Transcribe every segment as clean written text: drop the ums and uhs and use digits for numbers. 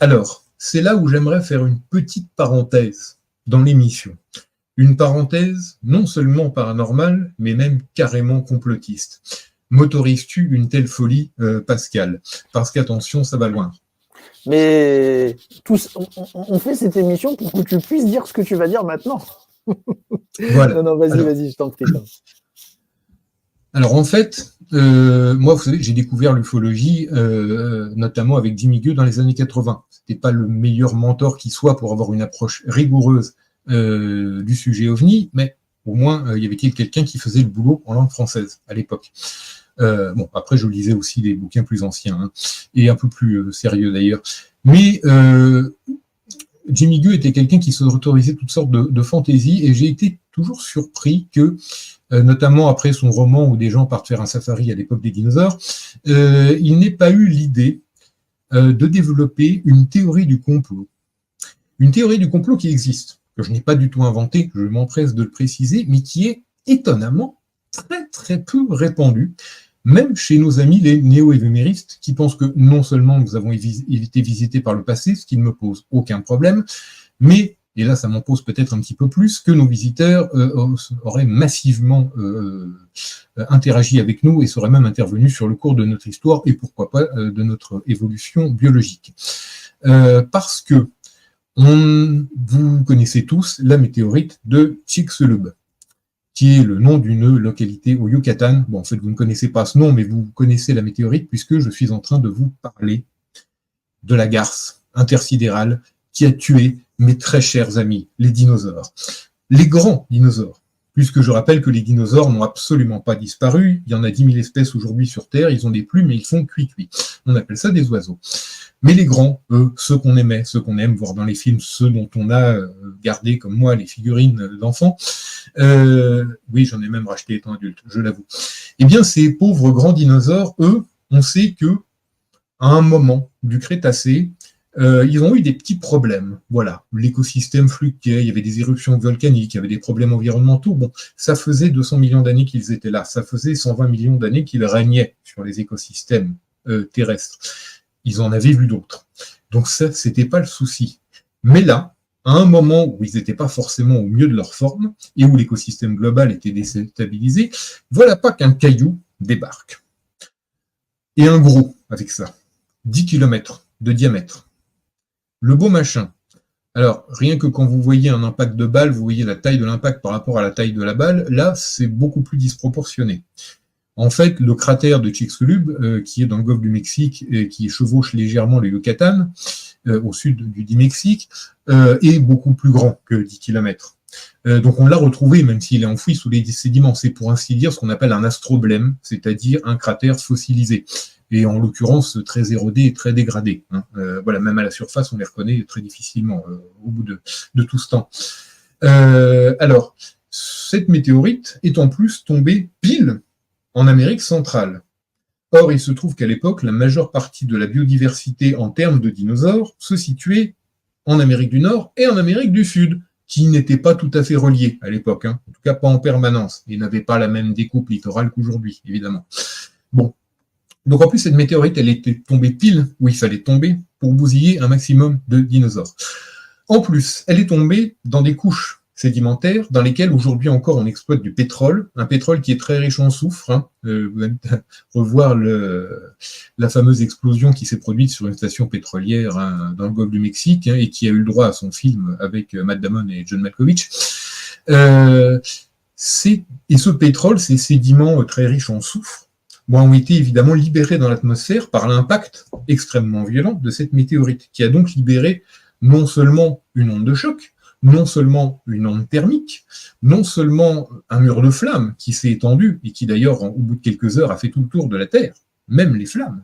Alors, c'est là où j'aimerais faire une petite parenthèse dans l'émission. Une parenthèse non seulement paranormale, mais même carrément complotiste. M'autorises-tu une telle folie, Pascal? Parce qu'attention, ça va loin. Mais on fait cette émission pour que tu puisses dire ce que tu vas dire maintenant. Voilà. Non, vas-y, je t'en prie. Alors en fait, moi, vous savez, j'ai découvert l'ufologie, notamment avec Jimmy Gueux dans les années 80. C'était pas le meilleur mentor qui soit pour avoir une approche rigoureuse du sujet OVNI, mais au moins, il y avait quelqu'un qui faisait le boulot en langue française à l'époque. Bon, après, je lisais aussi des bouquins plus anciens, hein, et un peu plus sérieux d'ailleurs. Mais Jimmy Gueux était quelqu'un qui s'autorisait toutes sortes de fantaisies, et j'ai été toujours surpris que, notamment après son roman où des gens partent faire un safari à l'époque des dinosaures, il n'ait pas eu l'idée de développer une théorie du complot. Une théorie du complot qui existe, que je n'ai pas du tout inventée, je m'empresse de le préciser, mais qui est étonnamment très très peu répandue, même chez nos amis les néo-évéméristes, qui pensent que non seulement nous avons été visités par le passé, ce qui ne me pose aucun problème, mais, et là ça m'en pose peut-être un petit peu plus, que nos visiteurs auraient massivement interagi avec nous et seraient même intervenus sur le cours de notre histoire et pourquoi pas de notre évolution biologique. Parce que vous connaissez tous la météorite de Chicxulub, qui est le nom d'une localité au Yucatan. Bon, en fait, vous ne connaissez pas ce nom, mais vous connaissez la météorite puisque je suis en train de vous parler de la garce intersidérale qui a tué mes très chers amis, les dinosaures. Les grands dinosaures, puisque je rappelle que les dinosaures n'ont absolument pas disparu. Il y en a 10 000 espèces aujourd'hui sur Terre, ils ont des plumes, mais ils font cuit-cuit. On appelle ça des oiseaux. Mais les grands, eux, ceux qu'on aimait, ceux qu'on aime voir dans les films, ceux dont on a gardé, comme moi, les figurines d'enfants, oui, j'en ai même racheté étant adulte, je l'avoue. Eh bien, ces pauvres grands dinosaures, eux, on sait que à un moment du Crétacé, ils ont eu des petits problèmes. Voilà, l'écosystème fluctuait, il y avait des éruptions volcaniques, il y avait des problèmes environnementaux. Bon, ça faisait 200 millions d'années qu'ils étaient là, ça faisait 120 millions d'années qu'ils régnaient sur les écosystèmes terrestres. Ils en avaient vu d'autres. Donc ça, c'était pas le souci. Mais là, à un moment où ils n'étaient pas forcément au mieux de leur forme et où l'écosystème global était déstabilisé, voilà pas qu'un caillou débarque. Et un gros avec ça. 10 km de diamètre. Le beau machin. Alors, rien que quand vous voyez un impact de balle, vous voyez la taille de l'impact par rapport à la taille de la balle, là, c'est beaucoup plus disproportionné. En fait, le cratère de Chicxulub, qui est dans le golfe du Mexique et qui chevauche légèrement le Yucatan, au sud du Mexique, est beaucoup plus grand que 10 km. Donc on l'a retrouvé, même s'il est enfoui sous les sédiments. C'est pour ainsi dire ce qu'on appelle un astroblème, c'est-à-dire un cratère fossilisé. Et en l'occurrence très érodé et très dégradé. Hein. Voilà, même à la surface, on les reconnaît très difficilement au bout de tout ce temps. Alors, cette météorite est en plus tombée pile en Amérique centrale. Or, il se trouve qu'à l'époque, la majeure partie de la biodiversité en termes de dinosaures se situait en Amérique du Nord et en Amérique du Sud, qui n'étaient pas tout à fait reliés à l'époque, hein. En tout cas pas en permanence, et n'avaient pas la même découpe littorale qu'aujourd'hui, évidemment. Bon. Donc en plus, cette météorite, elle était tombée pile où il fallait tomber pour bousiller un maximum de dinosaures. En plus, elle est tombée dans des couches sédimentaires dans lesquelles aujourd'hui encore on exploite du pétrole, un pétrole qui est très riche en soufre. Hein. Vous allez revoir la fameuse explosion qui s'est produite sur une station pétrolière dans le golfe du Mexique, hein, et qui a eu le droit à son film avec Matt Damon et John Malkovich. Et ce pétrole, ces sédiments très riches en soufre, ont été évidemment libérés dans l'atmosphère par l'impact extrêmement violent de cette météorite, qui a donc libéré non seulement une onde de choc, non seulement une onde thermique, non seulement un mur de flammes qui s'est étendu, et qui d'ailleurs, au bout de quelques heures, a fait tout le tour de la Terre, même les flammes,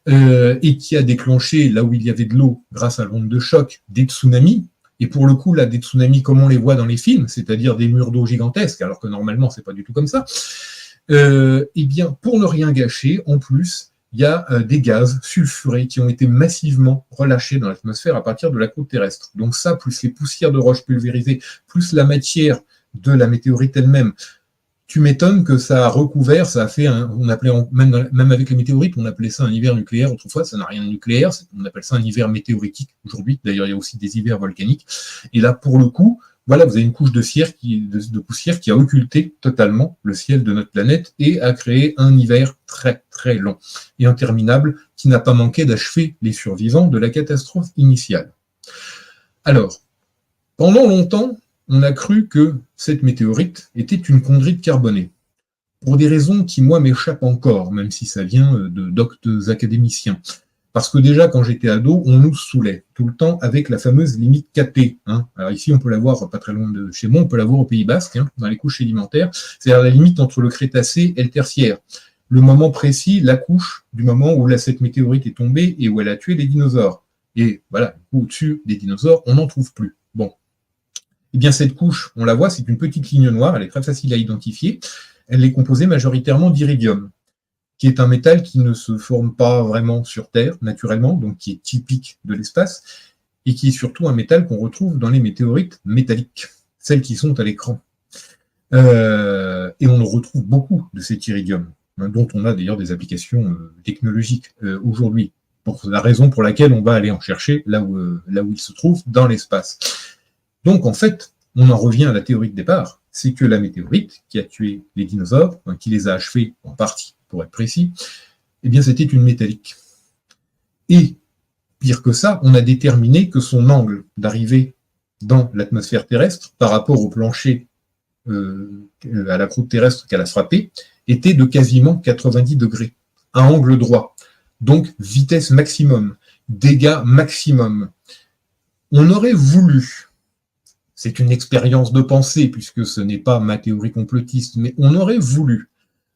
et qui a déclenché, là où il y avait de l'eau, grâce à l'onde de choc, des tsunamis, et pour le coup, là, des tsunamis comme on les voit dans les films, c'est-à-dire des murs d'eau gigantesques, alors que normalement, c'est pas du tout comme ça. Eh bien, pour ne rien gâcher, en plus, il y a des gaz sulfurés qui ont été massivement relâchés dans l'atmosphère à partir de la croûte terrestre. Donc ça, plus les poussières de roches pulvérisées, plus la matière de la météorite elle-même, tu m'étonnes que ça a recouvert, ça a fait, on appelait, même avec les météorites, on appelait ça un hiver nucléaire. Autrefois, ça n'a rien de nucléaire, on appelle ça un hiver météoritique aujourd'hui. D'ailleurs, il y a aussi des hivers volcaniques. Et là, pour le coup, voilà, vous avez une couche de poussière qui a occulté totalement le ciel de notre planète et a créé un hiver très, très long et interminable qui n'a pas manqué d'achever les survivants de la catastrophe initiale. Alors, pendant longtemps, on a cru que cette météorite était une chondrite carbonée, pour des raisons qui, moi, m'échappent encore, même si ça vient de doctes académiciens. Parce que déjà, quand j'étais ado, on nous saoulait tout le temps avec la fameuse limite KT. Alors ici, on peut la voir pas très loin de chez moi, on peut la voir au Pays Basque, dans les couches sédimentaires, c'est-à-dire la limite entre le Crétacé et le Tertiaire. Le moment précis, la couche du moment où cette météorite est tombée et où elle a tué les dinosaures. Et voilà, au-dessus des dinosaures, on n'en trouve plus. Bon. Eh bien, cette couche, on la voit, c'est une petite ligne noire, elle est très facile à identifier. Elle est composée majoritairement d'iridium, qui est un métal qui ne se forme pas vraiment sur Terre, naturellement, donc qui est typique de l'espace, et qui est surtout un métal qu'on retrouve dans les météorites métalliques, celles qui sont à l'écran. Et on en retrouve beaucoup de cet iridium, dont on a d'ailleurs des applications technologiques aujourd'hui, pour la raison pour laquelle on va aller en chercher là où il se trouve, dans l'espace. Donc, en fait, on en revient à la théorie de départ, c'est que la météorite qui a tué les dinosaures, qui les a achevés en partie, pour être précis, eh bien, c'était une métallique. Et, pire que ça, on a déterminé que son angle d'arrivée dans l'atmosphère terrestre, par rapport au plancher, à la croûte terrestre qu'elle a frappé, était de quasiment 90 degrés, à angle droit. Donc, vitesse maximum, dégâts maximum. On aurait voulu, c'est une expérience de pensée, puisque ce n'est pas ma théorie complotiste, mais on aurait voulu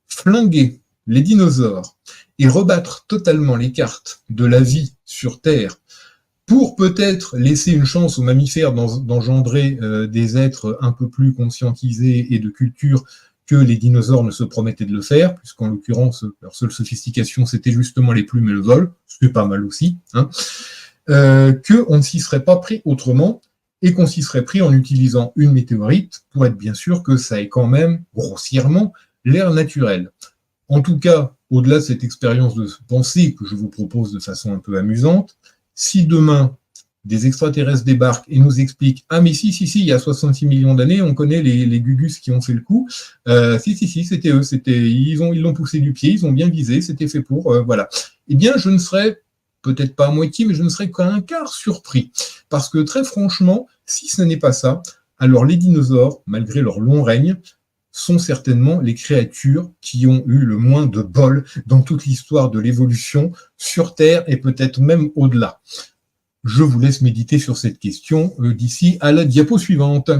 flinguer les dinosaures et rebattre totalement les cartes de la vie sur Terre pour peut-être laisser une chance aux mammifères d'engendrer des êtres un peu plus conscientisés et de culture que les dinosaures ne se promettaient de le faire, puisqu'en l'occurrence, leur seule sophistication, c'était justement les plumes et le vol, ce qui est pas mal aussi, qu'on ne s'y serait pas pris autrement, et qu'on s'y serait pris en utilisant une météorite pour être bien sûr que ça ait quand même, grossièrement, l'air naturel. En tout cas, au-delà de cette expérience de pensée que je vous propose de façon un peu amusante, si demain des extraterrestres débarquent et nous expliquent « Ah mais si, il y a 66 millions d'années, on connaît les Gugus qui ont fait le coup. Si, c'était eux, ils l'ont poussé du pied, ils ont bien visé, c'était fait pour, voilà. » Eh bien, je ne serais peut-être pas à moitié, mais je ne serais qu'à un quart surpris. Parce que très franchement, si ce n'est pas ça, alors les dinosaures, malgré leur long règne, sont certainement les créatures qui ont eu le moins de bol dans toute l'histoire de l'évolution sur Terre et peut-être même au-delà. Je vous laisse méditer sur cette question d'ici à la diapo suivante.